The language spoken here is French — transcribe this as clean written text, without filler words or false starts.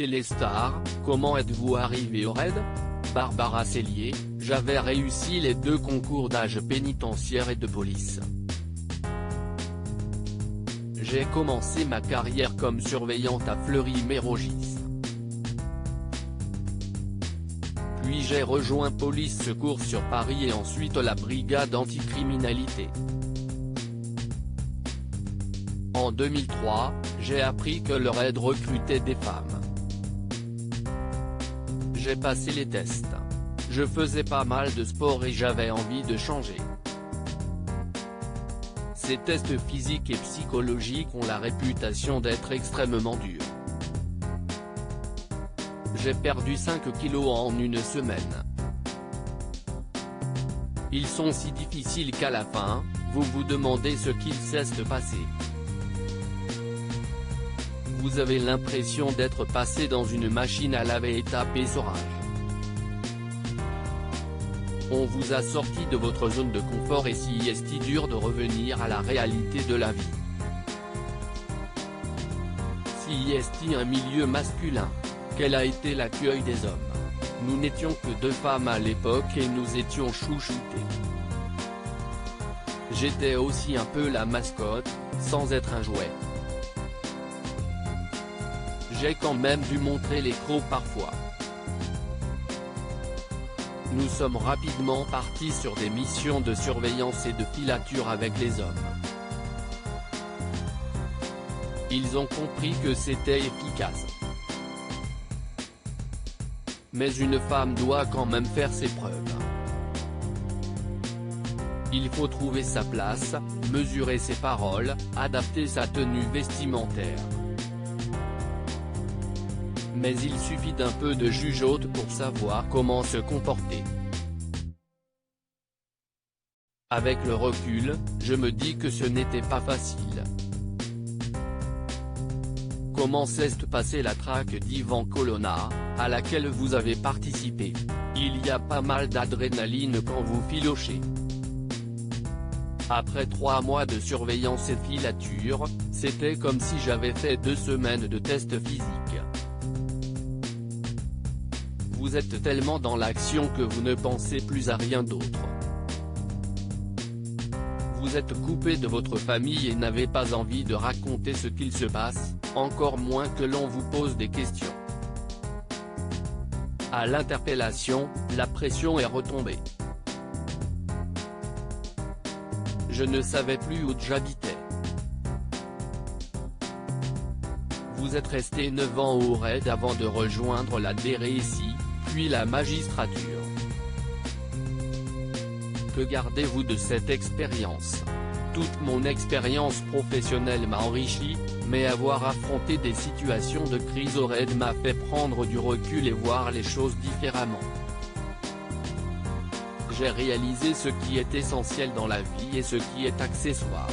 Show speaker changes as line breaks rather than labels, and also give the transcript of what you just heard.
Téléstar, comment êtes-vous arrivé au raid? Barbara Cellier, j'avais réussi les 2 concours d'âge pénitentiaire et de police. J'ai commencé ma carrière comme surveillante à Fleury-Mérogis. Puis j'ai rejoint Police Secours sur Paris et ensuite la brigade anticriminalité. En 2003, j'ai appris que le raid recrutait des femmes. J'ai passé les tests. Je faisais pas mal de sport et j'avais envie de changer. Ces tests physiques et psychologiques ont la réputation d'être extrêmement durs. J'ai perdu 5 kilos en une semaine. Ils sont si difficiles qu'à la fin, vous vous demandez ce qu'il s'est passé. Vous avez l'impression d'être passé dans une machine à laver et taper saurage. On vous a sorti de votre zone de confort et si est dur de revenir à la réalité de la vie. Si est un milieu masculin. Quel a été l'accueil des hommes? Nous n'étions que 2 femmes à l'époque et nous étions chouchoutées. J'étais aussi un peu la mascotte, sans être un jouet. J'ai quand même dû montrer les crocs parfois. Nous sommes rapidement partis sur des missions de surveillance et de filature avec les hommes. Ils ont compris que c'était efficace. Mais une femme doit quand même faire ses preuves. Il faut trouver sa place, mesurer ses paroles, adapter sa tenue vestimentaire. Mais il suffit d'un peu de jugeote pour savoir comment se comporter. Avec le recul, je me dis que ce n'était pas facile. Comment s'est passée la traque d'Ivan Colonna, à laquelle vous avez participé? Il y a pas mal d'adrénaline quand vous filochez. Après 3 mois de surveillance et filature, c'était comme si j'avais fait 2 semaines de tests physiques. Vous êtes tellement dans l'action que vous ne pensez plus à rien d'autre. Vous êtes coupé de votre famille et n'avez pas envie de raconter ce qu'il se passe, encore moins que l'on vous pose des questions. À l'interpellation, la pression est retombée. Je ne savais plus où j'habitais. Vous êtes resté 9 ans au raid avant de rejoindre la DRSI, puis la magistrature. Que gardez-vous de cette expérience? Toute mon expérience professionnelle m'a enrichi, mais avoir affronté des situations de crise au raid m'a fait prendre du recul et voir les choses différemment. J'ai réalisé ce qui est essentiel dans la vie et ce qui est accessoire.